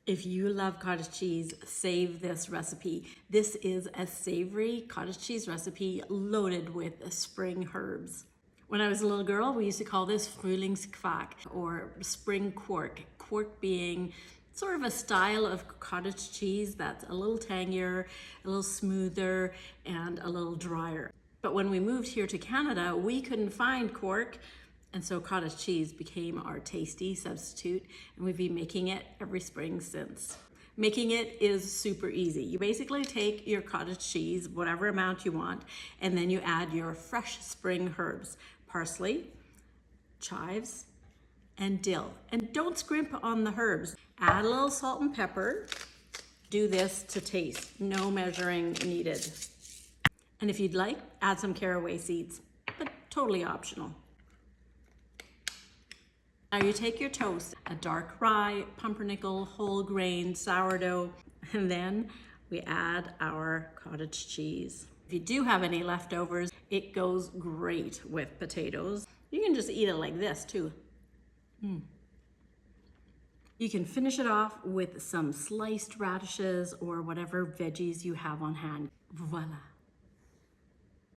If you love cottage cheese, save this recipe. This is a savory cottage cheese recipe loaded with spring herbs. When I was a little girl, we used to call this Frühlingsquark or spring quark. Quark being sort of a style of cottage cheese that's a little tangier, a little smoother, and a little drier. But when we moved here to Canada, we couldn't find quark, and so cottage cheese became our tasty substitute, and we've been making it every spring since. Making it is super easy. You basically take your cottage cheese, whatever amount you want, and then you add your fresh spring herbs, parsley, chives, and dill. And don't scrimp on the herbs. Add a little salt and pepper. Do this to taste. No measuring needed. And if you'd like, add some caraway seeds, but totally optional. Now you take your toast, a dark rye, pumpernickel, whole grain, sourdough, and then we add our cottage cheese. If you do have any leftovers, it goes great with potatoes. You can just eat it like this too. You can finish it off with some sliced radishes or whatever veggies you have on hand. Voila.